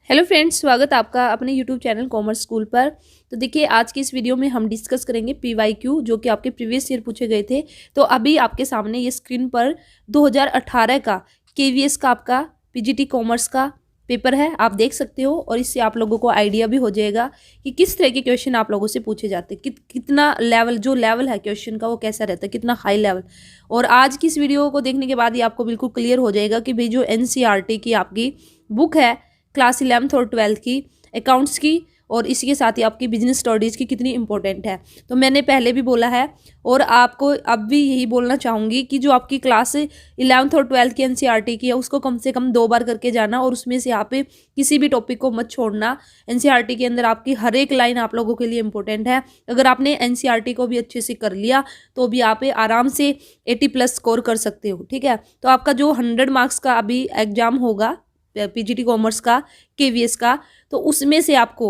Hello friends, स्वागत है आपका अपने यूट्यूब चैनल कॉमर्स स्कूल पर। तो देखिए, आज की इस वीडियो में हम डिस्कस करेंगे पीवाईक्यू, जो कि आपके प्रीवियस ईयर पूछे गए थे। तो अभी आपके सामने ये स्क्रीन पर 2018 का केवीएस का आपका पीजीटी कॉमर्स का पेपर है, आप देख सकते हो। और इससे आप लोगों को आइडिया भी हो जाएगा कि किस तरह के क्वेश्चन आप लोगों से पूछे जाते हैं, कितना लेवल, जो लेवल है क्वेश्चन का वो कैसा रहता है, कितना हाई लेवल। और आज की इस वीडियो को देखने के बाद ही आपको बिल्कुल क्लियर हो जाएगा कि भाई जो एनसीईआरटी की आपकी बुक है क्लास 11th और 12th की अकाउंट्स की, और इसी के साथ ही आपकी बिजनेस स्टडीज़ की कितनी इंपॉर्टेंट है। तो मैंने पहले भी बोला है और आपको अब भी यही बोलना चाहूँगी कि जो आपकी क्लास 11th और 12th की एनसीईआरटी की है उसको कम से कम 2 बार करके जाना, और उसमें से आप किसी भी टॉपिक को मत छोड़ना। एनसीईआरटी के अंदर आपकी हर एक लाइन आप लोगों के लिए इंपॉर्टेंट है। अगर आपने एनसीईआरटी को भी अच्छे से कर लिया तो भी आप आराम से 80+ स्कोर कर सकते हो। ठीक है, तो आपका जो 100 मार्क्स का अभी एग्जाम होगा पीजीटी कॉमर्स का केवीएस का, तो उसमें से आपको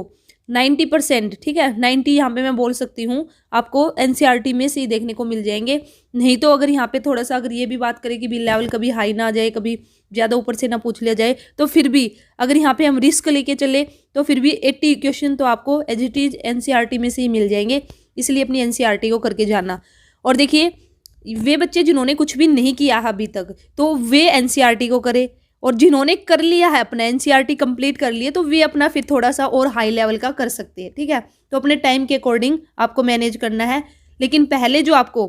90%, ठीक है, 90 यहाँ पे मैं बोल सकती हूँ, आपको एनसीईआरटी में से ही देखने को मिल जाएंगे। नहीं तो अगर यहाँ पे थोड़ा सा अगर ये भी बात करें कि भी लेवल कभी हाई ना आ जाए, कभी ज़्यादा ऊपर से ना पूछ लिया जाए, तो फिर भी अगर यहाँ पे हम रिस्क लेके चले तो फिर भी 80 क्वेश्चन तो आपको एज इट इज एनसीईआरटी में से ही मिल जाएंगे। इसलिए अपनी एनसीईआरटी को करके जाना। और देखिए, वे बच्चे जिन्होंने कुछ भी नहीं किया है अभी तक, तो वे एनसीईआरटी को करे, और जिन्होंने कर लिया है अपना एनसीईआरटी कंप्लीट कर लिए, तो वे अपना फिर थोड़ा सा और हाई लेवल का कर सकते हैं। ठीक है, तो अपने टाइम के अकॉर्डिंग आपको मैनेज करना है, लेकिन पहले जो आपको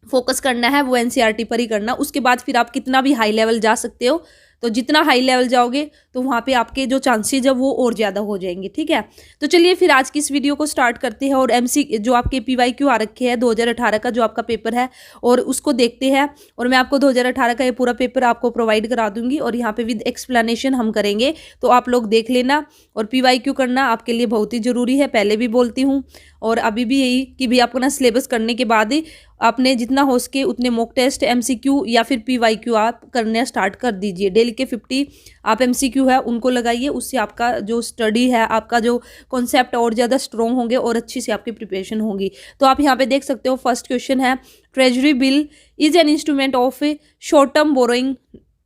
फोकस करना है वो एनसीईआरटी पर ही करना। उसके बाद फिर आप कितना भी हाई लेवल जा सकते हो, तो जितना हाई लेवल जाओगे तो वहाँ पे आपके जो चांसेज है वो और ज़्यादा हो जाएंगे। ठीक है, तो चलिए फिर आज की इस वीडियो को स्टार्ट करते हैं और एमसी जो आपके पीवाईक्यू आ रखे हैं 2018 का जो आपका पेपर है, और उसको देखते हैं। और मैं आपको 2018 का ये पूरा पेपर आपको प्रोवाइड करा दूंगी, और यहाँ पे विद एक्सप्लेनेशन हम करेंगे, तो आप लोग देख लेना। और पीवाईक्यू करना आपके लिए बहुत ही ज़रूरी है, पहले भी बोलती हूँ और अभी भी यही कि भी आपको ना सिलेबस करने के बाद ही आपने जितना हो सके उतने मॉक टेस्ट, एमसीक्यू या फिर पीवाईक्यू आप करने स्टार्ट कर दीजिए। डेली के 50 आप एमसीक्यू है उनको लगाइए, उससे आपका जो स्टडी है, आपका जो कॉन्सेप्ट और ज़्यादा स्ट्रॉन्ग होंगे और अच्छी से आपकी प्रिपरेशन होगी। तो आप यहाँ पे देख सकते हो, फर्स्ट क्वेश्चन है, treasury bill is an instrument of short term borrowing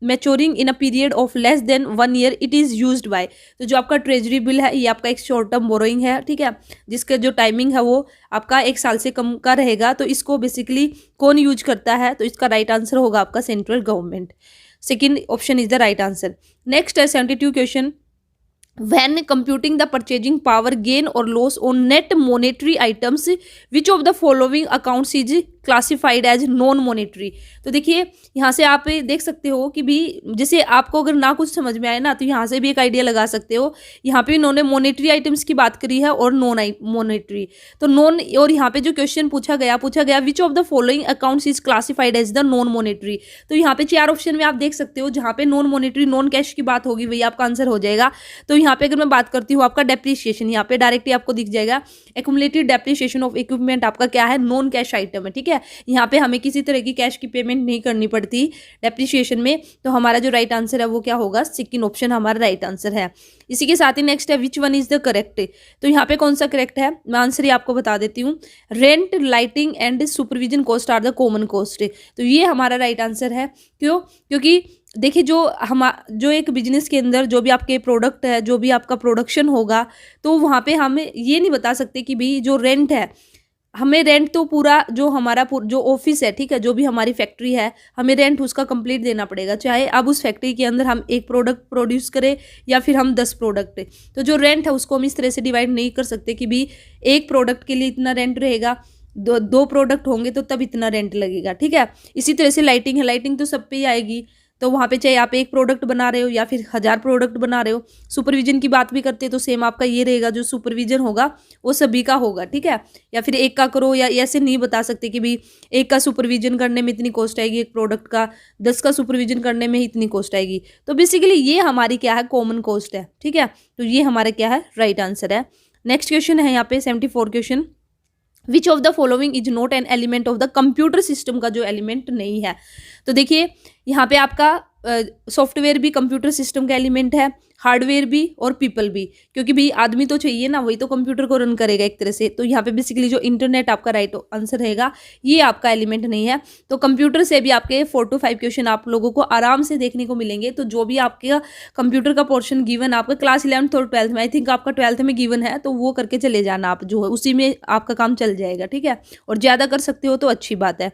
maturing in a period of less than 1 year, it is used by. तो जो आपका ट्रेजरी बिल है ये आपका एक शॉर्ट टर्म बोरोइंग है, ठीक है, जिसका जो टाइमिंग है वो आपका 1 साल से कम का रहेगा। तो इसको बेसिकली कौन यूज करता है, तो इसका राइट आंसर होगा आपका central government. Second option is the right answer. Next है 72 question, when computing the purchasing power gain or loss on net monetary items, which of the following accounts is classified as non monetary। तो देखिए, यहाँ से आप देख सकते हो कि भी जैसे आपको अगर ना कुछ समझ में आए ना, तो यहाँ से भी एक आइडिया लगा सकते हो। यहाँ पे इन्होंने मोनेटरी आइटम्स की बात करी है और नॉन मोनेटरी, तो नॉन, और यहाँ पे जो क्वेश्चन पूछा गया which of the following accounts is classified as the non monetary. तो यहाँ पे 4 ऑप्शन में आप देख सकते हो, जहाँ पे नॉन मोनेटरी, नॉन कैश की बात होगी वही आपका आंसर हो जाएगा। तो यहाँ पे अगर मैं बात करती हूँ आपका डेप्रिसिएशन, यहाँ पे डायरेक्टली आपको दिख जाएगा एक्यूमुलेटेड डेप्रिसिएशन ऑफ इक्विपमेंट, आपका क्या है, नॉन कैश आइटम है। ठीक है, यहाँ पे हमें किसी तरह की कैश की पेमेंट नहीं करनी पड़ती डेप्रिसिएशन में। तो हमारा जो राइट आंसर है वो क्या होगा, सेकंड ऑप्शन हमारा राइट आंसर है। इसी के साथ ही नेक्स्ट है, विच वन इज द करेक्ट। तो यहाँ पे कौन सा करेक्ट है, मैं आंसर ही आपको बता देती हूँ। Rent, lighting and supervision cost are the common cost. तो ये हमारा राइट आंसर है। क्यों, क्योंकि देखिए, जो एक बिजनेस के अंदर जो भी आपके प्रोडक्ट है, जो भी आपका प्रोडक्शन होगा, तो वहाँ पे हम ये नहीं बता सकते कि भाई जो रेंट है, हमें रेंट तो पूरा जो हमारा जो ऑफिस है, ठीक है, जो भी हमारी फैक्ट्री है, हमें रेंट उसका कंप्लीट देना पड़ेगा, चाहे अब उस फैक्ट्री के अंदर हम एक प्रोडक्ट प्रोड्यूस करें या फिर हम 10 प्रोडक्ट। तो जो रेंट है उसको हम इस तरह से डिवाइड नहीं कर सकते कि भी एक प्रोडक्ट के लिए इतना रेंट रहेगा, दो प्रोडक्ट होंगे तो तब इतना रेंट लगेगा। ठीक है, इसी तरह से लाइटिंग है, लाइटिंग तो सब पे ही आएगी, तो वहाँ पे चाहे आप एक प्रोडक्ट बना रहे हो या फिर 1000 प्रोडक्ट बना रहे हो। सुपरविजन की बात भी करते हैं तो सेम आपका ये रहेगा, जो सुपरविजन होगा वो सभी का होगा। ठीक है, या फिर एक का करो, या ऐसे नहीं बता सकते कि भाई एक का सुपरविजन करने में इतनी कॉस्ट आएगी, एक प्रोडक्ट का 10 का सुपरविजन करने में इतनी कॉस्ट आएगी। तो बेसिकली ये हमारी क्या है, कॉमन कॉस्ट है। ठीक है, तो ये हमारा क्या है, राइट आंसर है। नेक्स्ट क्वेश्चन है यहाँ पे 74 question, which of the following is not an element of the computer system, का जो एलिमेंट नहीं है। तो देखिए, यहाँ पे आपका सॉफ्टवेयर भी कंप्यूटर सिस्टम का एलिमेंट है, हार्डवेयर भी और पीपल भी, क्योंकि भाई आदमी तो चाहिए ना, वही तो कंप्यूटर को रन करेगा एक तरह से। तो यहाँ पे बेसिकली जो इंटरनेट आपका राइट आंसर रहेगा, ये आपका एलिमेंट नहीं है। तो कंप्यूटर से भी आपके 4 to 5 क्वेश्चन आप लोगों को आराम से देखने को मिलेंगे। तो जो भी आपके कंप्यूटर का पोर्शन गिवन आपका क्लास 11th और 12th में, आई थिंक आपका 12th में गिवन है, तो वो करके चले जाना आप, जो है उसी में आपका काम चल जाएगा, ठीक है। और ज़्यादा कर सकते हो तो अच्छी बात है।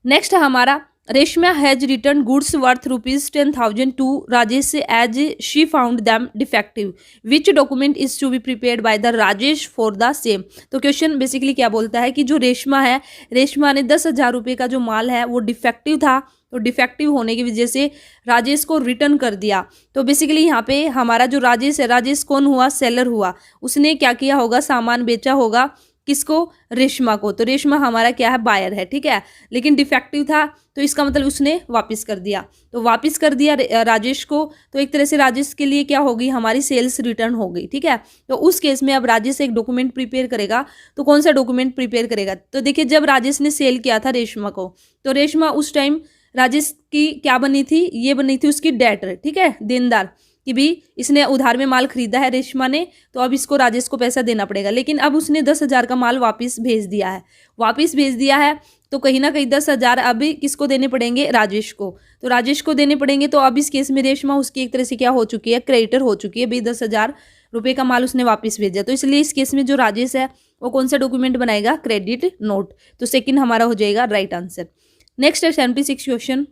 नेक्स्ट है हमारा, Reshma has return goods worth ₹10,000 to Rajesh as she found them defective, which document is to be prepared by the Rajesh for the same. तो क्वेश्चन बेसिकली क्या बोलता है कि जो रेशमा है, रेशमा ने 10,000 रुपये का जो माल है वो डिफेक्टिव था, तो डिफेक्टिव होने की वजह से राजेश को रिटर्न कर दिया। तो बेसिकली यहाँ पे हमारा जो राजेश है, राजेश कौन हुआ, सेलर हुआ। उसने क्या किया होगा, सामान बेचा होगा, किसको, रेशमा को। तो रेशमा हमारा क्या है, बायर है, ठीक है, लेकिन डिफेक्टिव था, तो इसका मतलब उसने वापस कर दिया। तो वापस कर दिया राजेश को, तो एक तरह से राजेश के लिए क्या होगी, हमारी सेल्स रिटर्न हो गई, ठीक है। तो उस केस में अब राजेश एक डॉक्यूमेंट प्रिपेयर करेगा। तो कौन सा डॉक्यूमेंट प्रिपेयर करेगा, तो देखिए जब राजेश ने सेल किया था रेशमा को, तो रेशमा उस टाइम राजेश की क्या बनी थी, ये बनी थी उसकी डेटर, ठीक है, देनदार, कि भी इसने उधार में माल खरीदा है रेशमा ने, तो अब इसको राजेश को पैसा देना पड़ेगा। लेकिन अब उसने 10,000 का माल वापस भेज दिया है, वापस भेज दिया है, तो कहीं ना कहीं 10,000 अभी किसको देने पड़ेंगे, राजेश को। तो राजेश को देने पड़ेंगे। तो अब इस केस में रेशमा उसकी एक तरह से क्या हो चुकी है, क्रेडिटर हो चुकी है, भाई 10,000 रुपये का माल उसने वापस भेजा। तो इसलिए इस केस में जो राजेश है वो कौन सा डॉक्यूमेंट बनाएगा, क्रेडिट नोट। तो सेकंड हमारा हो जाएगा राइट आंसर। नेक्स्ट है 76 question,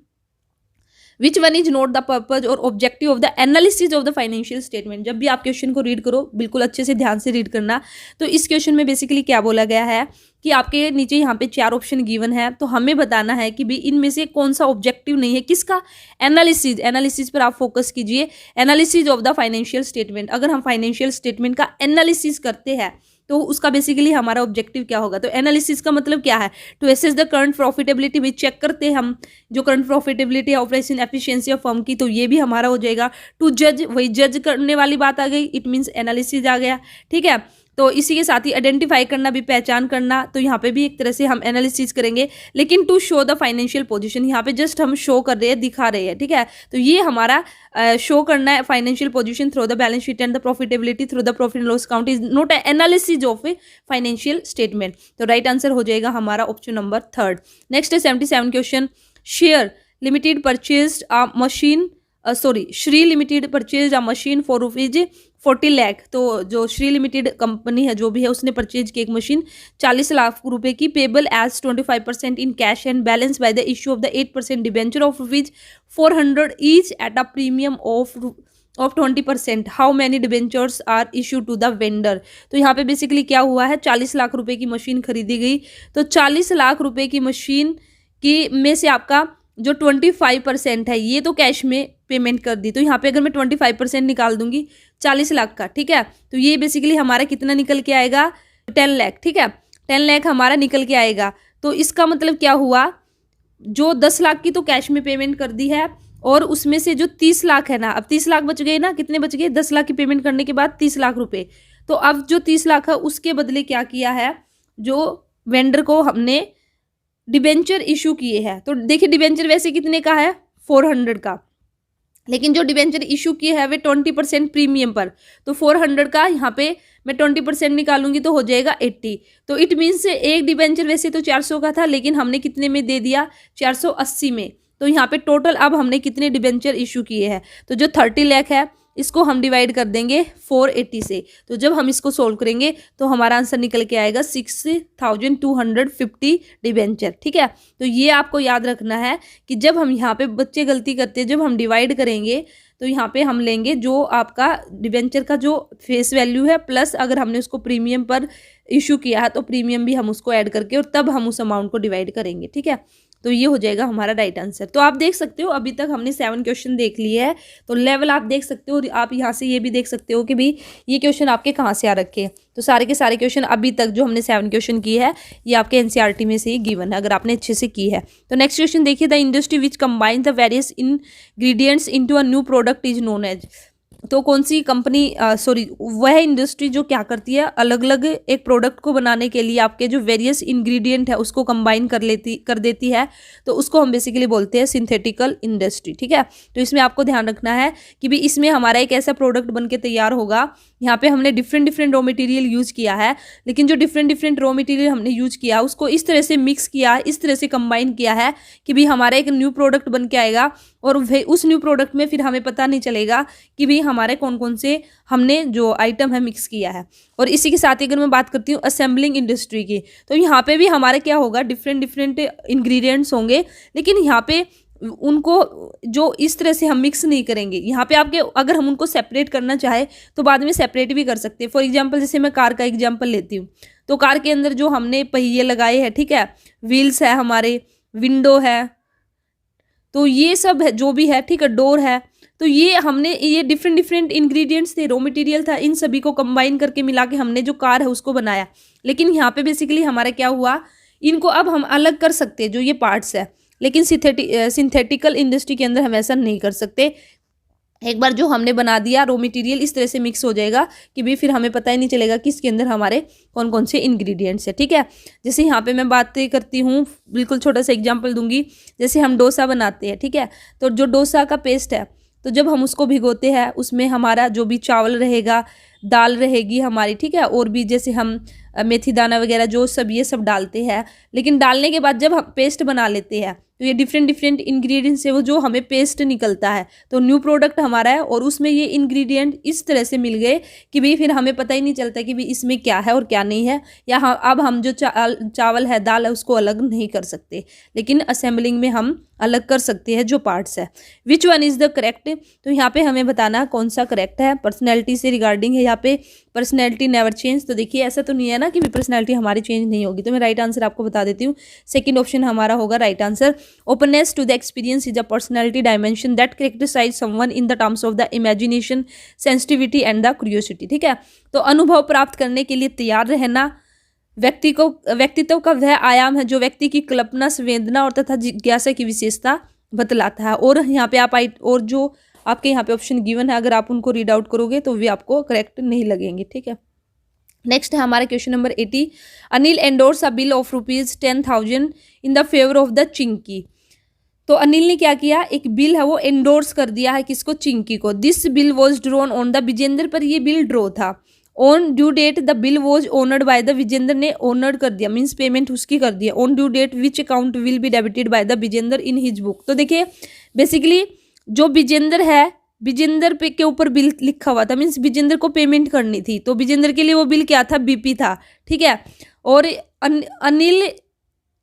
which one is not the purpose और objective of the analysis of the financial statement. जब भी आप क्वेश्चन को रीड करो बिल्कुल अच्छे से ध्यान से रीड करना। तो इस क्वेश्चन में बेसिकली क्या बोला गया है कि आपके नीचे यहाँ पे 4 ऑप्शन गिवन है, तो हमें बताना है कि भी इनमें से कौन सा ऑब्जेक्टिव नहीं है, किसका, एनालिसिस। एनालिसिस पर आप फोकस कीजिए, analysis of the financial statement. अगर हम फाइनेंशियल स्टेटमेंट का एनालिसिस करते हैं तो उसका बेसिकली हमारा ऑब्जेक्टिव क्या होगा। तो एनालिसिस का मतलब क्या है, to assess the current profitability, भी चेक करते हैं हम जो करंट प्रॉफिटेबिलिटी है, ऑपरेशन एफिशिएंसी ऑफ फर्म की, तो ये भी हमारा हो जाएगा। टू जज, वही जज करने वाली बात आ गई, इट मीन्स एनालिसिस आ गया, ठीक है। तो इसी के साथ ही आइडेंटिफाई करना भी, पहचान करना, तो यहाँ पे भी एक तरह से हम एनालिसिस करेंगे। लेकिन to show the financial position, यहाँ पे जस्ट हम शो कर रहे हैं, दिखा रहे हैं, ठीक है। तो ये हमारा शो करना है financial position through the balance sheet and the profitability through the profit and loss account is not analysis of a financial statement. तो राइट आंसर हो जाएगा हमारा ऑप्शन नंबर 3rd। नेक्स्ट है 77 question, share limited purchased a machine, Shri limited purchase a machine for ₹40 lakh. तो जो Shri limited company है जो भी है, उसने परचेज की एक मशीन 40 लाख रुपए की, payable as 25% in cash and balance by the issue of the 8% debenture of ₹400 each at a premium of 20%। How many debentures are issue to the vendor. तो यहाँ पे बेसिकली क्या हुआ है, 40 लाख रुपए की मशीन खरीदी गई। तो 40 लाख रुपए की मशीन की में से आपका जो 25% है, ये तो कैश में पेमेंट कर दी। तो यहाँ पे अगर मैं 25% निकाल दूंगी 40 लाख का, ठीक है, तो ये बेसिकली हमारा कितना निकल के आएगा, 10 लाख, ठीक है, 10 लाख हमारा निकल के आएगा। तो इसका मतलब क्या हुआ, जो 10 लाख की तो कैश में पेमेंट कर दी है, और उसमें से जो 30 लाख है ना, अब 30 लाख बच गए ना, कितने बच गए, 10 लाख की पेमेंट करने के बाद 30 लाख रुपए। तो अब जो 30 लाख है उसके बदले क्या किया है, जो वेंडर को हमने डिबेंचर इशू किए हैं। तो देखिए डिबेंचर वैसे कितने का है, 400 का, लेकिन जो डिबेंचर इशू किए हैं वे 20% प्रीमियम पर। तो 400 का यहाँ पे मैं 20% निकालूंगी तो हो जाएगा 80। तो इट मीन्स एक डिबेंचर वैसे तो 400 का था, लेकिन हमने कितने में दे दिया, 480 में। तो यहाँ पे टोटल अब हमने कितने डिबेंचर इशू किए हैं, तो जो 30 लाख है इसको हम डिवाइड कर देंगे 480 से। तो जब हम इसको सोल्व करेंगे तो हमारा आंसर निकल के आएगा 6,250 डिबेंचर, ठीक है। तो ये आपको याद रखना है कि जब हम यहाँ पे बच्चे गलती करते हैं, जब हम डिवाइड करेंगे तो यहाँ पे हम लेंगे जो आपका डिबेंचर का जो फेस वैल्यू है, प्लस अगर हमने उसको प्रीमियम पर इशू किया है तो प्रीमियम भी हम उसको ऐड करके, और तब हम उस अमाउंट को डिवाइड करेंगे, ठीक है। तो ये हो जाएगा हमारा राइट आंसर। तो आप देख सकते हो अभी तक हमने 7 क्वेश्चन देख लिए हैं। तो लेवल आप देख सकते हो, और आप यहाँ से ये भी देख सकते हो कि भाई ये क्वेश्चन आपके कहाँ से आ रखे। तो सारे के सारे क्वेश्चन अभी तक जो हमने 7 क्वेश्चन किए हैं ये आपके एनसीईआरटी में से ही गिवन है, अगर आपने अच्छे से की है। तो नेक्स्ट क्वेश्चन देखिए, the industry which combine the various ingredients into a new product is known as. तो कौन सी कंपनी सॉरी वह इंडस्ट्री जो क्या करती है, अलग अलग एक प्रोडक्ट को बनाने के लिए आपके जो वेरियस इंग्रेडिएंट है उसको कंबाइन कर देती है, तो उसको हम बेसिकली बोलते हैं सिंथेटिकल इंडस्ट्री। ठीक है, तो इसमें आपको ध्यान रखना है कि भी इसमें हमारा एक ऐसा प्रोडक्ट बन के तैयार होगा, यहाँ पे हमने different different raw material use किया है, लेकिन जो डिफरेंट डिफरेंट रॉ मटेरियल हमने यूज किया उसको इस तरह से मिक्स किया, इस तरह से कंबाइन किया है कि भी हमारा एक न्यू प्रोडक्ट बन के आएगा, और उस न्यू प्रोडक्ट में फिर हमें पता नहीं चलेगा कि भी हमारे कौन कौन से हमने जो आइटम है मिक्स किया है। और इसी के साथ ही अगर मैं बात करती हूँ असेंबलिंग इंडस्ट्री की, तो यहाँ पे भी हमारे क्या होगा, डिफरेंट डिफरेंट इंग्रेडिएंट्स होंगे, लेकिन यहाँ पे उनको जो इस तरह से हम मिक्स नहीं करेंगे। यहाँ पे आपके अगर हम उनको सेपरेट करना चाहे तो बाद में सेपरेट भी कर सकते हैं। फॉर एग्जांपल जैसे मैं कार का एग्जांपल लेती हूँ, तो कार के अंदर जो हमने पहिए लगाए हैं, ठीक है, व्हील्स है, हमारे विंडो है, तो ये सब है जो भी है, ठीक है, डोर है, तो ये हमने ये डिफरेंट डिफरेंट इंग्रेडिएंट्स थे, रॉ मटेरियल था, इन सभी को कंबाइन करके मिला के हमने जो कार है उसको बनाया। लेकिन यहाँ पे बेसिकली हमारा क्या हुआ, इनको अब हम अलग कर सकते हैं जो ये पार्ट्स है, लेकिन सिंथेटिकल इंडस्ट्री के अंदर हम ऐसा नहीं कर सकते। एक बार जो हमने बना दिया रॉ मटेरियल इस तरह से मिक्स हो जाएगा कि भी फिर हमें पता ही नहीं चलेगा कि इसके अंदर हमारे कौन कौन से इंग्रेडिएंट्स है। ठीक है, जैसे यहाँ पे मैं बात करती हूँ, बिल्कुल छोटा सा एग्जांपल दूंगी, जैसे हम डोसा बनाते हैं, ठीक है, तो जो डोसा का पेस्ट है, तो जब हम उसको भिगोते हैं उसमें हमारा जो भी चावल रहेगा, दाल रहेगी हमारी, ठीक है, और भी जैसे हम मेथी दाना वगैरह जो सब ये सब डालते हैं, लेकिन डालने के बाद जब हम पेस्ट बना लेते हैं तो ये डिफरेंट डिफरेंट इंग्रेडिएंट्स से वो जो हमें पेस्ट निकलता है, तो न्यू प्रोडक्ट हमारा है और उसमें ये इंग्रेडिएंट इस तरह से मिल गए कि भाई फिर हमें पता ही नहीं चलता कि भाई इसमें क्या है और क्या नहीं है, या अब हम जो चावल है, दाल है, उसको अलग नहीं कर सकते, लेकिन असेंबलिंग में हम अलग कर सकते हैं जो पार्ट्स है। विच वन इज द करेक्ट, तो यहाँ पे हमें बताना कौन सा करेक्ट है। पर्सनैलिटी से रिगार्डिंग है यहाँ पे, पर्सनैलिटी नेवर चेंज, तो देखिए ऐसा तो नहीं है ना कि पर्सनैलिटी हमारी चेंज नहीं होगी, तो मैं राइट आंसर आपको बता देती हूँ, सेकंड ऑप्शन हमारा होगा right answer. Openness to the experience is a personality dimension that characterize someone in the terms of the imagination, sensitivity and the curiosity. ठीक है, तो अनुभव प्राप्त करने के लिए तैयार रहना व्यक्तित्व का वह आयाम है जो व्यक्ति की कल्पना, संवेदना और तथा जिज्ञासा की विशेषता बतलाता है। और यहाँ पे आप और जो आपके यहाँ पे ऑप्शन गिवन है, अगर आप उनको रीड आउट करोगे तो भी आपको करेक्ट नहीं लगेंगे। ठीक है, नेक्स्ट है हमारा question number 80। Anil endorse a bill of ₹10,000 in the favour of the Chinki. तो अनिल ने क्या किया, एक बिल है वो एंडोर्स कर दिया है, किसको, चिंकी को। This bill was drawn on the Vijendra, पर ये बिल ड्रॉ था। On due date the bill was honoured by the, Vijendra ने ऑनर्ड कर दिया, मीन्स पेमेंट उसकी कर दिया। On due date which account will be debited by the Vijendra in his book. तो देखिए बेसिकली जो विजेंद्र है, विजेंद्र पे के ऊपर बिल लिखा हुआ था, मीन्स विजेंद्र को पेमेंट करनी थी, तो विजेंद्र के लिए वो बिल क्या था, बीपी था। ठीक है, और अनिल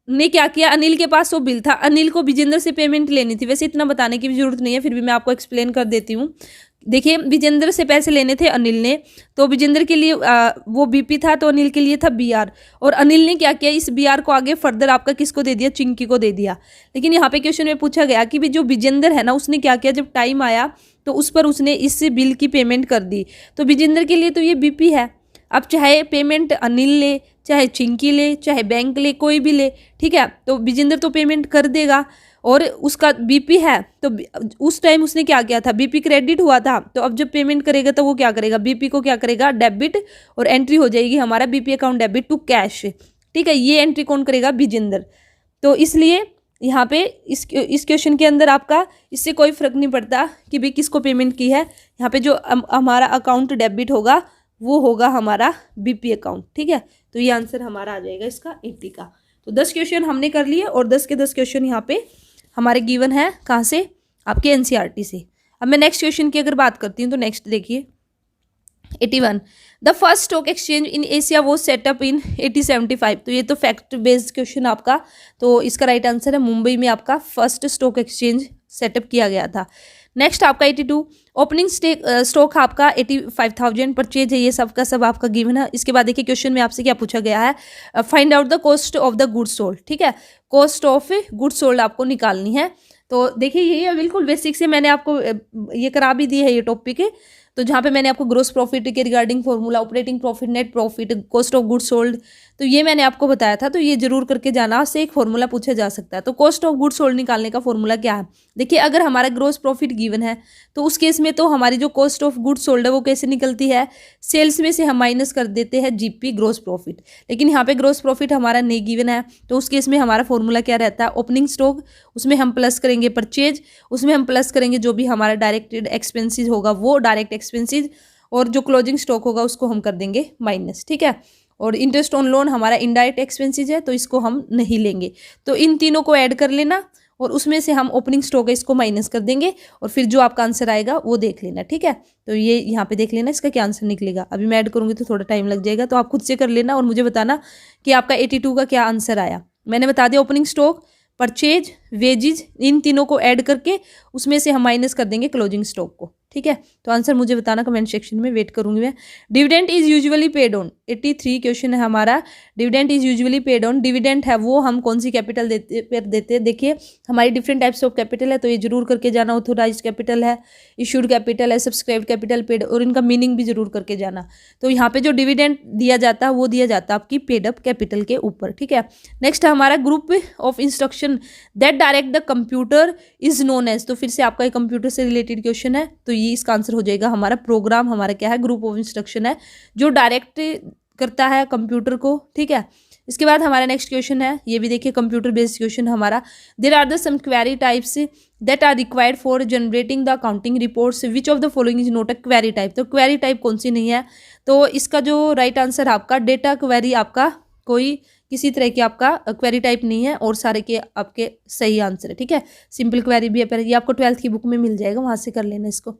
ने क्या किया, अनिल के पास वो बिल था, अनिल को विजेंद्र से पेमेंट लेनी थी। वैसे इतना बताने की भी जरूरत नहीं है, फिर भी मैं आपको एक्सप्लेन कर देती हूँ। देखिए विजेंद्र से पैसे लेने थे अनिल ने, तो विजेंद्र के लिए वो बीपी था, तो अनिल के लिए था बीआर, और अनिल ने क्या किया, इस बीआर को आगे फर्दर आपका किसको दे दिया, चिंकी को दे दिया। लेकिन यहाँ पे क्वेश्चन में पूछा गया कि भी जो विजेंद्र है ना, उसने क्या किया, जब टाइम आया तो उस पर उसने इस बिल की पेमेंट कर दी। तो विजेंद्र के लिए तो ये बीपी है, अब चाहे पेमेंट अनिल ले, चाहे चिंकी ले, चाहे बैंक ले, कोई भी ले, ठीक है, तो विजेंद्र तो पेमेंट कर देगा, और उसका बीपी है, तो उस टाइम उसने क्या किया था, बीपी क्रेडिट हुआ था, तो अब जब पेमेंट करेगा तो वो क्या करेगा, बीपी को क्या करेगा, डेबिट, और एंट्री हो जाएगी हमारा BP account debit to cash. ठीक है, ये एंट्री कौन करेगा, विजेंद्र। तो इसलिए यहाँ पे इस क्वेश्चन के अंदर आपका इससे कोई फर्क नहीं पड़ता कि भाई किसको पेमेंट की है, यहाँ पे जो हमारा अकाउंट डेबिट होगा वो होगा हमारा बीपी अकाउंट। ठीक है, तो ये आंसर हमारा आ जाएगा इसका 80 का। तो 10 क्वेश्चन हमने कर लिए, और 10 के 10 क्वेश्चन यहाँ पे हमारे गिवन है, कहाँ से, आपके एनसीईआरटी से। अब मैं नेक्स्ट क्वेश्चन की अगर बात करती हूँ, तो नेक्स्ट देखिए 81। The first stock exchange in Asia वो सेटअप इन 1875। तो ये तो फैक्ट बेस्ड क्वेश्चन आपका, तो इसका राइट आंसर है मुंबई में आपका फर्स्ट स्टॉक एक्सचेंज सेटअप किया गया था। नेक्स्ट आपका 82। ओपनिंग स्टॉक आपका 85,000, परचेज है, ये सब का सब आपका गिवन है। इसके बाद देखिए क्वेश्चन में आपसे क्या पूछा गया है, find out the cost of the goods sold. ठीक है, कॉस्ट ऑफ गुड्स सोल्ड आपको निकालनी है। तो देखिए ये बिल्कुल बेसिक से मैंने आपको ये करा भी दी है ये टॉपिक, तो जहाँ पे मैंने आपको ग्रोस प्रॉफिट के regarding formula, operating profit, net profit, cost of goods sold, तो ये मैंने आपको बताया था। तो ये जरूर करके जाना, उससे एक फॉर्मूला पूछा जा सकता है। तो कॉस्ट ऑफ गुड्स सोल्ड निकालने का फॉर्मूला क्या है? देखिए, अगर हमारा ग्रोस प्रॉफिट गिवन है तो उस केस में तो हमारी जो कॉस्ट ऑफ गुड्स सोल्ड है वो कैसे निकलती है? सेल्स में से हम माइनस कर देते हैं जीपी, ग्रोस प्रॉफिट। लेकिन यहाँ पे ग्रोस प्रॉफिट हमारा नहीं गिवन है, तो उस केस में हमारा फॉर्मूला क्या रहता है? ओपनिंग स्टॉक, उसमें हम प्लस करेंगे परचेज, उसमें हम प्लस करेंगे जो भी हमारा डायरेक्टेड एक्सपेंसेस होगा वो डायरेक्ट एक्सपेंसेस, और जो क्लोजिंग स्टॉक होगा उसको हम कर देंगे माइनस, ठीक है। और इंटरेस्ट ऑन लोन हमारा इनडायरेक्ट एक्सपेंसेस है, तो इसको हम नहीं लेंगे। तो इन तीनों को ऐड कर लेना और उसमें से हम ओपनिंग स्टॉक है इसको माइनस कर देंगे, और फिर जो आपका आंसर आएगा वो देख लेना, ठीक है। तो ये यहाँ पे देख लेना इसका क्या आंसर निकलेगा। अभी मैं ऐड करूँगी तो थोड़ा टाइम लग जाएगा, तो आप खुद से कर लेना और मुझे बताना कि आपका 82 का क्या आंसर आया। मैंने बता दिया, ओपनिंग स्टॉक, परचेज, वेजिज, इन तीनों को ऐड करके उसमें से हम माइनस कर देंगे क्लोजिंग स्टॉक को, ठीक है। तो आंसर मुझे बताना कमेंट सेक्शन में, वेट करूंगी मैं। Dividend is usually paid on, 83 question है हमारा। Dividend is usually paid on, dividend है वो हम कौन सी कैपिटल देते हैं? देखिए, हमारी डिफरेंट टाइप्स ऑफ कैपिटल है, तो ये जरूर करके जाना। ऑथोराइज कैपिटल है, इशूड कैपिटल है, सब्सक्राइब्ड कैपिटल, पेड, और इनका मीनिंग भी जरूर करके जाना। तो यहाँ पे जो डिविडेंड दिया जाता है वो दिया जाता है आपकी पेड अप कैपिटल के ऊपर, ठीक है। नेक्स्ट है हमारा group of instruction that direct the computer is known as, तो फिर से आपका कंप्यूटर से रिलेटेड क्वेश्चन है, तो ये इसका आंसर हो जाएगा हमारा प्रोग्राम। हमारा क्या है? ग्रुप ऑफ इंस्ट्रक्शन है जो डायरेक्ट करता है कंप्यूटर को, ठीक है। इसके बाद हमारा नेक्स्ट क्वेश्चन है, ये भी देखिए कंप्यूटर बेस्ड क्वेश्चन हमारा। There are the some query types that are required for generating the accounting reports, which of the following is not a query type. तो क्वेरी टाइप कौन सी नहीं है? तो इसका जो राइट आंसर आपका डेटा क्वेरी, आपका कोई किसी तरह की आपका क्वेरी टाइप नहीं है, और सारे के आपके सही आंसर है, ठीक है। सिंपल क्वेरी भी है, ये आपको 12th की बुक में मिल जाएगा, वहां से कर लेना इसको।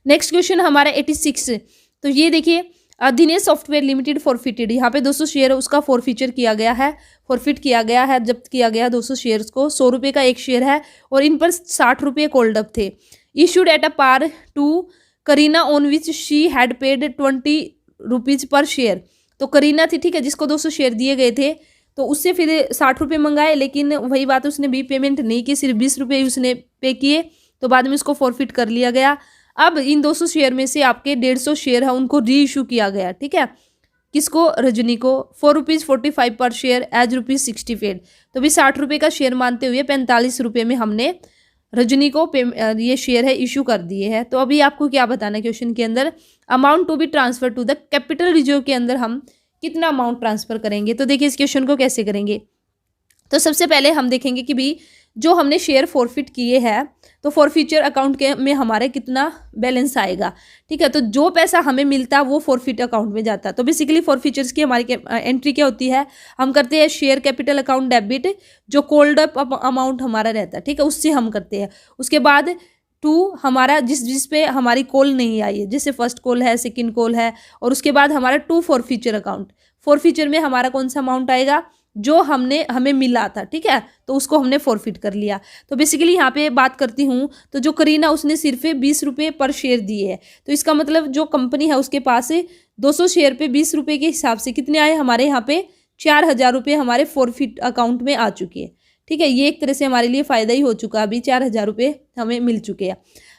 नेक्स्ट क्वेश्चन हमारा 86, तो ये देखिए, दिनेश सॉफ्टवेयर लिमिटेड फॉरफिटेड, यहाँ पे 200 शेयर उसका फॉरफीचर किया गया है, फॉरफिट किया गया है, जब्त किया गया 200 शेयर्स को। 100 रुपये का एक शेयर है और इन पर 60 रुपये कोल्ड अप थे। Issued at a par to Kareena on which she had paid 20 rupees per share. तो करीना थी, ठीक है, जिसको 200 शेयर दिए गए थे, तो उससे फिर 60 रुपये मंगाए, लेकिन वही बात, उसने भी पेमेंट नहीं की, सिर्फ 20 रुपये उसने पे किए, तो बाद में उसको फॉरफिट कर लिया गया। अब इन 200 शेयर में से आपके 150 शेयर है उनको री इशू किया गया, ठीक है। किसको? रजनी को। 4.45 पर शेयर एज ₹60 पेड। तो भी 60 रुपये का शेयर मानते हुए 45 रुपये में हमने रजनी को ये शेयर है इशू कर दिए हैं। तो अभी आपको क्या बताना है क्वेश्चन के अंदर? Amount to be transfer to the capital reserve के अंदर हम कितना अमाउंट ट्रांसफर करेंगे। तो देखिए इस क्वेश्चन को कैसे करेंगे। तो सबसे पहले हम देखेंगे कि भी जो हमने शेयर फॉरफिट किए हैं, तो फॉरफीचर अकाउंट के में हमारे कितना बैलेंस आएगा, ठीक है। तो जो पैसा हमें मिलता है वो फॉरफिट अकाउंट में जाता है। तो बेसिकली फॉरफीचर्स की हमारी एंट्री क्या होती है? हम करते हैं शेयर कैपिटल अकाउंट डेबिट, जो कोल्ड अप अमाउंट हमारा रहता है, ठीक है, उससे हम करते हैं। उसके बाद टू हमारा जिस पे हमारी कॉल नहीं आई है, जैसे फर्स्ट कॉल है, सेकंड कॉल है, और उसके बाद हमारा टू फॉरफीचर अकाउंट। फॉरफीचर में हमारा कौन सा अमाउंट आएगा? जो हमें मिला था, ठीक है, तो उसको हमने फॉरफिट कर लिया। तो बेसिकली यहाँ पे बात करती हूँ, तो जो करीना उसने सिर्फ 20 रुपये पर शेयर दिए है, तो इसका मतलब जो कंपनी है उसके पास 200 शेयर पे 20 रुपये के हिसाब से कितने आए? हमारे यहाँ पे 4000 रुपये हमारे फॉरफिट अकाउंट में आ चुके हैं, ठीक है। ये एक तरह से हमारे लिए फ़ायदा ही हो चुका, अभी 4000 रुपये हमें मिल चुके हैं।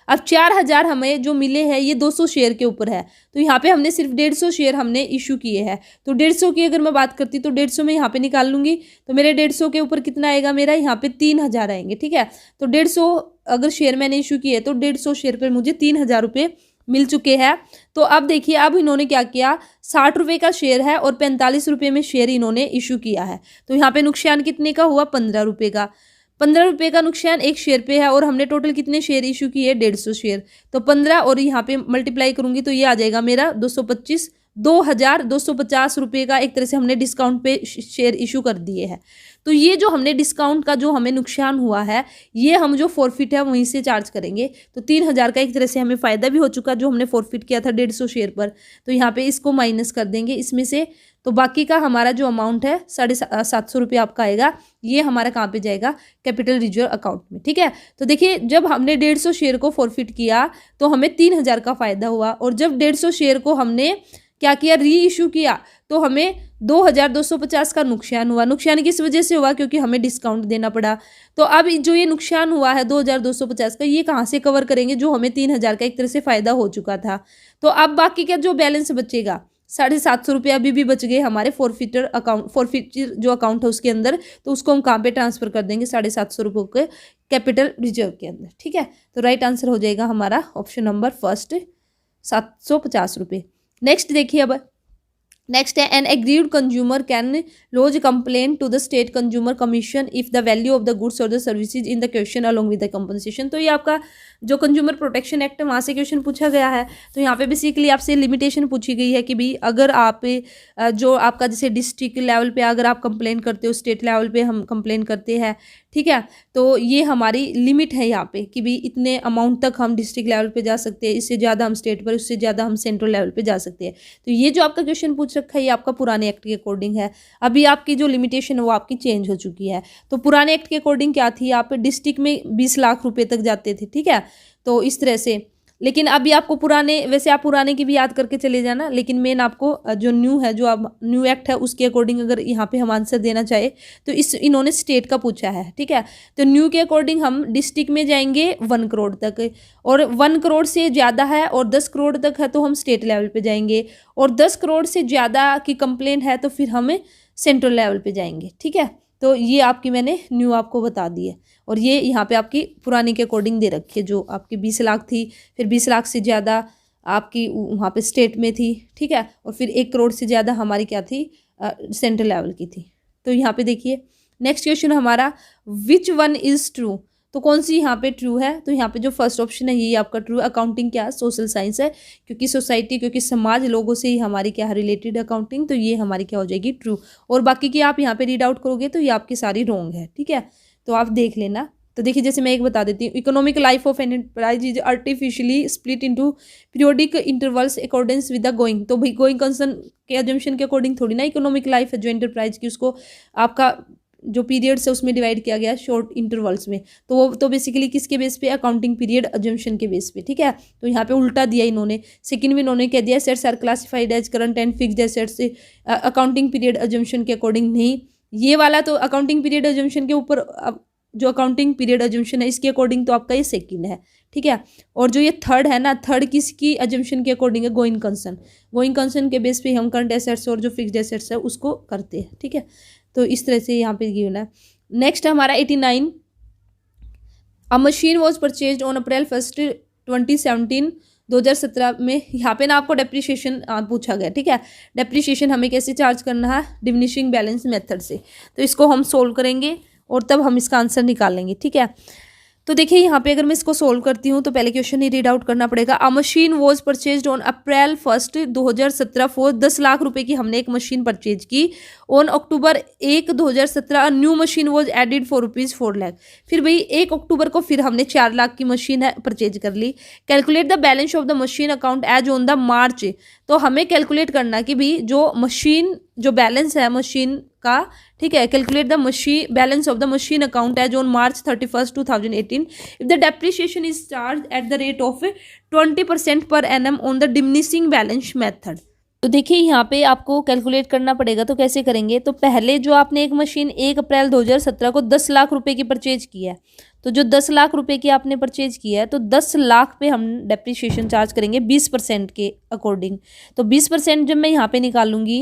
अब 4000 हमें जो मिले हैं ये 200 शेयर के ऊपर है, तो यहाँ पे हमने सिर्फ 150 शेयर हमने इशू किए हैं। तो 150 की अगर मैं बात करती तो 150 में यहाँ पे निकाल लूँगी, तो मेरे 150 के ऊपर कितना आएगा? मेरा यहाँ पे 3000 आएंगे, ठीक है। तो 150 अगर शेयर मैंने इशू किए तो 150 शेयर पर मुझे 3000 रुपये मिल चुके हैं। तो अब देखिए, अब इन्होंने क्या किया, 60 रुपये का शेयर है और 45 रुपये में शेयर इन्होंने इशू किया है। तो यहाँ पे नुकसान कितने का हुआ? 15 रुपये का। 15 रुपये का नुकसान एक शेयर पे है, और हमने टोटल कितने शेयर इशू किए? 150 शेयर। तो 15 और यहाँ पे मल्टीप्लाई करूंगी तो ये आ जाएगा मेरा 225, 2250 रुपये का एक तरह से हमने डिस्काउंट पे शेयर इशू कर दिए हैं। तो ये जो हमने डिस्काउंट का जो हमें नुकसान हुआ है, ये हम जो फॉरफिट है वहीं से चार्ज करेंगे। तो 3000 का एक तरह से हमें फ़ायदा भी हो चुका जो हमने फॉरफिट किया था 150 शेयर पर। तो यहाँ पे इसको माइनस कर देंगे इसमें से, तो बाकी का हमारा जो अमाउंट है 750 रुपये आपका आएगा। ये हमारा कहाँ पे जाएगा? कैपिटल रिजर्व अकाउंट में, ठीक है। तो देखिए, जब हमने 150 शेयर को फॉरफिट किया तो हमें 3000 का फ़ायदा हुआ, और जब 150 शेयर को हमने क्या किया, री इशू किया, तो हमें 2250 का नुकसान हुआ। नुकसान किस वजह से हुआ, क्योंकि हमें डिस्काउंट देना पड़ा। तो अब जो ये नुकसान हुआ है 2250 का, ये कहाँ से कवर करेंगे, जो हमें 3000 का एक तरह से फायदा हो चुका था। तो अब बाकी का जो बैलेंस बचेगा 750 रुपये अभी भी बच गए हमारे फॉरफिटर अकाउंट, फॉरफिटर जो अकाउंट है उसके अंदर। तो उसको हम कहाँ पे ट्रांसफर कर देंगे, 750 रुपये के कैपिटल रिजर्व के अंदर। ठीक है, तो राइट आंसर हो जाएगा हमारा ऑप्शन नंबर फर्स्ट, 750 रुपये। नेक्स्ट देखिए, अब नेक्स्ट है, an agreed consumer can lodge complaint to the state consumer commission if the value of the goods और the services in the question along with the compensation. तो ये आपका जो consumer protection act है वहाँ से क्वेश्चन पूछा गया है। तो यहाँ पे बेसिकली आपसे लिमिटेशन पूछी गई है कि भाई अगर आप जो आपका जैसे डिस्ट्रिक्ट लेवल पे अगर आप कंप्लेन करते हो, स्टेट लेवल पे हम कंप्लेन करते हैं, ठीक है, तो ये हमारी लिमिट है यहाँ पे कि भाई इतने अमाउंट तक हम डिस्ट्रिक्ट लेवल पे जा सकते हैं, इससे ज़्यादा हम स्टेट पर, उससे ज़्यादा हम सेंट्रल लेवल पे जा सकते हैं। तो ये जो आपका क्वेश्चन पूछ रखा है ये आपका पुराने एक्ट के अकॉर्डिंग है। अभी आपकी जो लिमिटेशन है वो आपकी चेंज हो चुकी है। तो पुराने एक्ट के अकॉर्डिंग क्या थी, आप डिस्ट्रिक्ट में 20 लाख रुपये तक जाते थे, ठीक है, तो इस तरह से। लेकिन अभी आपको पुराने, वैसे आप पुराने की भी याद करके चले जाना, लेकिन मेन आपको जो न्यू है, जो अब न्यू एक्ट है उसके अकॉर्डिंग अगर यहाँ पे हम आंसर देना चाहे तो इन्होंने स्टेट का पूछा है, ठीक है। तो न्यू के अकॉर्डिंग हम डिस्ट्रिक्ट में जाएंगे 1 करोड़ तक, और 1 करोड़ से ज़्यादा है और 10 करोड़ तक है तो हम स्टेट लेवल पे जाएंगे, और 10 करोड़ से ज़्यादा की कंप्लेंट है तो फिर हमें सेंट्रल लेवल पे जाएंगे, ठीक है। तो ये आपकी मैंने न्यू आपको बता दी है, और ये यहाँ पे आपकी पुरानी के अकॉर्डिंग दे रखी है, जो आपकी 20 लाख थी, फिर 20 लाख से ज़्यादा आपकी वहाँ पे स्टेट में थी, ठीक है, और फिर 1 करोड़ से ज़्यादा हमारी क्या थी, सेंट्रल लेवल की थी। तो यहाँ पे देखिए नेक्स्ट क्वेश्चन हमारा, विच वन इज़ ट्रू, तो कौन सी यहाँ पे ट्रू है, तो यहाँ पे जो फर्स्ट ऑप्शन है ये आपका ट्रू। अकाउंटिंग क्या है, सोशल साइंस है, क्योंकि सोसाइटी, क्योंकि समाज, लोगों से ही हमारी क्या है रिलेटेड अकाउंटिंग, तो ये हमारी क्या हो जाएगी ट्रू। और बाकी की आप यहाँ पे रीड आउट करोगे तो ये आपकी सारी रॉन्ग है, ठीक है, तो आप देख लेना। तो देखिए जैसे मैं एक बता देती हूँ, economic life of an enterprise is artificially split into periodic intervals according with the going. तो भाई गोइंग कंसर्न के अजम्पशन के अकॉर्डिंग थोड़ी ना इकोनॉमिक लाइफ है जो एंटरप्राइज की, उसको आपका जो पीरियड्स है उसमें डिवाइड किया गया शॉर्ट इंटरवल्स में। तो वो तो बेसिकली किसके बेस पे, अकाउंटिंग पीरियड अजम्पशन के बेस पे, ठीक है। तो यहाँ पे उल्टा दिया इन्होंने। सेकंड में इन्होंने कह दिया assets are classified as current and fixed assets accounting period assumption के अकॉर्डिंग। नहीं, ये वाला तो अकाउंटिंग पीरियड अजम्पशन के ऊपर, जो अकाउंटिंग पीरियड अजम्पशन है इसके अकॉर्डिंग तो आपका ये सेकंड है, ठीक है। और जो ये थर्ड है ना, थर्ड किसकी अजम्पशन के अकॉर्डिंग है, गोइंग कंसर्न। गोइंग कंसर्न के बेस पे हम करंट एसेट्स और जो फिक्स्ड एसेट्स है उसको करते हैं, ठीक है। तो इस तरह से यहाँ पे गिवन है। नेक्स्ट हमारा 89, अ machine was purchase on April 1 2017, 2017 में। यहाँ पे ना आपको डेप्रिसिएशन पूछा गया, ठीक है। डेप्रिसिएशन हमें कैसे चार्ज करना है, डिमिनिशिंग बैलेंस मेथड से। तो इसको हम सोल्व करेंगे और तब हम इसका आंसर निकालेंगे, ठीक है। तो देखिए यहाँ पे अगर मैं इसको सोल्व करती हूँ तो पहले क्वेश्चन ही रीड आउट करना पड़ेगा। अ machine was purchased on April 1 2017 for 10 lakh रुपए की हमने एक मशीन परचेज की। On October 1 2017 new machine was added for ₹4 lakh. फिर भाई 1 अक्टूबर को फिर हमने 4 लाख की मशीन है परचेज कर ली। Calculate the balance of the machine account as on the March. तो हमें कैलकुलेट करना कि भाई जो मशीन, जो बैलेंस है मशीन का, ठीक है, calculate the machine balance of the machine account as on March 31, 2018 if the depreciation is charge at the rate of 20% per annum on the diminishing balance method. तो देखिए यहाँ पे आपको कैलकुलेट करना पड़ेगा। तो कैसे करेंगे, तो पहले जो आपने एक मशीन 1 अप्रैल 2017 को 10 लाख रुपए की परचेज की है, तो जो 10 लाख रुपए की आपने परचेज की है तो 10 लाख पे हम डेप्रिसिएशन चार्ज करेंगे 20% के अकॉर्डिंग। तो 20% जब मैं यहाँ पे निकालूंगी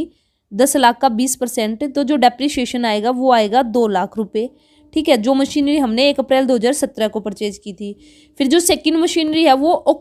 10 लाख का 20%, तो जो डेप्रिसिएशन आएगा वो आएगा 2 लाख रुपए, ठीक है, जो मशीनरी हमने 1 अप्रैल 2017 को परचेज की थी। फिर जो सेकंड मशीनरी है वो 1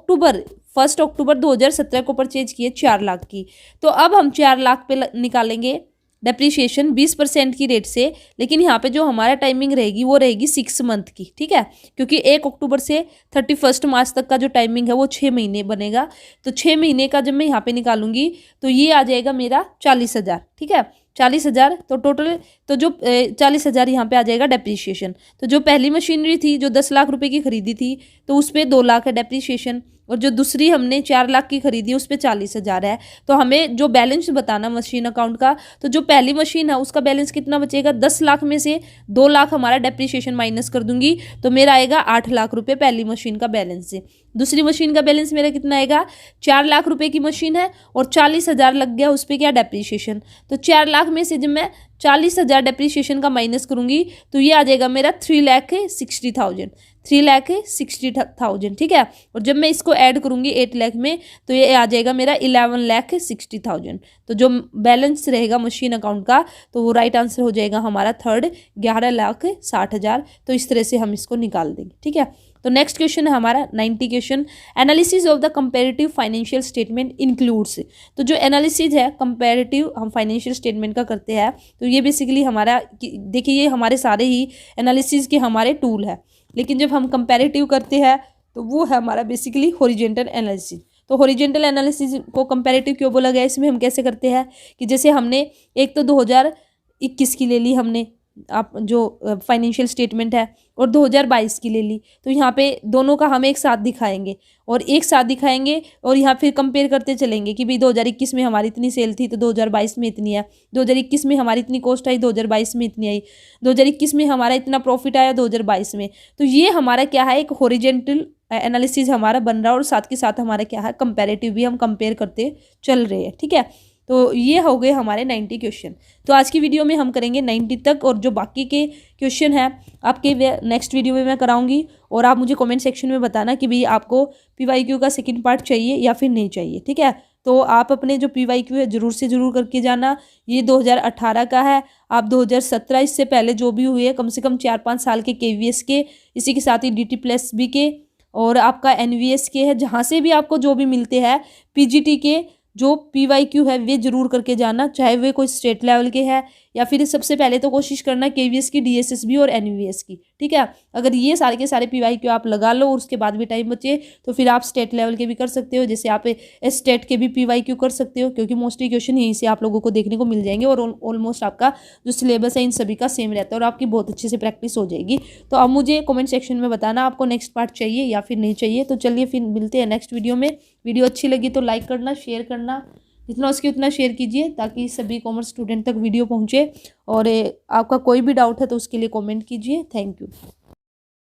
अक्टूबर 2017 को परचेज की है 4 लाख की। तो अब हम 4 लाख पे निकालेंगे डेप्रिसिएशन 20% की रेट से, लेकिन यहाँ पे जो हमारा टाइमिंग रहेगी वो रहेगी 6 मंथ की, ठीक है, क्योंकि 1 अक्टूबर से 31 मार्च तक का जो टाइमिंग है वो 6 महीने बनेगा। तो 6 महीने का जब मैं यहाँ पे निकालूंगी तो ये आ जाएगा मेरा 40,000, ठीक है, 40,000। तो टोटल, तो जो 40,000 यहाँ पे आ जाएगा डेप्रिसिएशन। तो जो पहली मशीनरी थी जो 10 लाख रुपए की खरीदी थी तो उस पर 2 लाख है डेप्रिसिएशन, और जो दूसरी हमने 4 लाख की खरीदी उस पर 40,000 है। तो हमें जो बैलेंस बताना मशीन अकाउंट का, तो जो पहली मशीन है उसका बैलेंस कितना बचेगा, 10 लाख में से 2 लाख हमारा डेप्रिसिएशन माइनस कर दूंगी तो मेरा आएगा 8 लाख रुपए पहली मशीन का बैलेंस से। दूसरी मशीन का बैलेंस मेरा कितना आएगा, 4 लाख रुपए की मशीन है और 40,000 लग गया उस पर क्या, डेप्रिसिएशन। तो 4 लाख में से जब मैं 40,000 डेप्रिसिएशन का माइनस करूंगी तो ये आ जाएगा मेरा 3,60,000, 3,60,000, ठीक है। और जब मैं इसको ऐड करूंगी 8 लाख में तो ये आ जाएगा मेरा 11,60,000। तो जो बैलेंस रहेगा मशीन अकाउंट का तो वो राइट आंसर हो जाएगा हमारा थर्ड, 11,60,000। तो इस तरह से हम इसको निकाल देंगे, ठीक है। तो नेक्स्ट क्वेश्चन है हमारा 90 question, analysis of the comparative financial statement includes. तो जो एनालिसिस है कंपैरेटिव हम फाइनेंशियल स्टेटमेंट का करते हैं तो ये बेसिकली हमारा, देखिए ये हमारे सारे ही एनालिसिस के हमारे टूल है, लेकिन जब हम कंपैरेटिव करते हैं तो वो है हमारा बेसिकली हॉरिजॉन्टल एनालिसिस। तो हॉरिजॉन्टल एनालिसिस को कंपैरेटिव क्यों बोला गया, इसमें हम कैसे करते हैं कि जैसे हमने एक तो 2021 की ले ली हमने आप जो फाइनेंशियल स्टेटमेंट है और 2022 की ले ली, तो यहाँ पे दोनों का हम एक साथ दिखाएंगे और यहाँ फिर कंपेयर करते चलेंगे कि भाई 2021 में हमारी इतनी सेल थी तो 2022 में इतनी है, 2021 में हमारी इतनी कॉस्ट आई 2022 में इतनी आई, 2021 में हमारा इतना प्रॉफिट आया 2022 में। तो ये हमारा क्या है, एक हॉरिजॉन्टल एनालिसिस हमारा बन रहा है और साथ के साथ हमारा क्या है, कंपैरेटिव भी हम कंपेयर करते चल रहे हैं, ठीक है। तो ये हो गए हमारे 90 क्वेश्चन। तो आज की वीडियो में हम करेंगे 90 तक और जो बाकी के क्वेश्चन हैं आपके नेक्स्ट वीडियो में मैं कराऊंगी। और आप मुझे कमेंट सेक्शन में बताना कि भाई आपको PYQ का सेकंड पार्ट चाहिए या फिर नहीं चाहिए, ठीक है। तो आप अपने जो PYQ है ज़रूर से ज़रूर करके जाना। ये 2018 का है, आप 2017 इससे पहले जो भी हुए कम से कम 4-5 साल के KVS के, इसी के साथ ही DT+B के और आपका NVS के है, जहाँ से भी आपको जो भी मिलते हैं PGT के जो PYQ है वे जरूर करके जाना, चाहे वे कोई स्टेट लेवल के हैं या फिर सबसे पहले तो कोशिश करना KVS की, DSSB और NVS की, ठीक है। अगर ये सारे के सारे PYQ आप लगा लो और उसके बाद भी टाइम बचे तो फिर आप स्टेट लेवल के भी कर सकते हो, जैसे आप स्टेट के भी PYQ कर सकते हो क्योंकि मोस्टली क्वेश्चन यहीं से आप लोगों को देखने को मिल जाएंगे और ऑलमोस्ट आपका जो सिलेबस है इन सभी का सेम रहता है और आपकी बहुत अच्छे से प्रैक्टिस हो जाएगी। तो अब मुझे कमेंट सेक्शन में बताना आपको नेक्स्ट पार्ट चाहिए या फिर नहीं चाहिए। तो चलिए फिर मिलते हैं नेक्स्ट वीडियो में। वीडियो अच्छी लगी तो लाइक करना, शेयर करना, जितना उसकी उतना शेयर कीजिए ताकि सभी कॉमर्स स्टूडेंट तक वीडियो पहुंचे। और आपका कोई भी डाउट है तो उसके लिए कमेंट कीजिए। Thank you.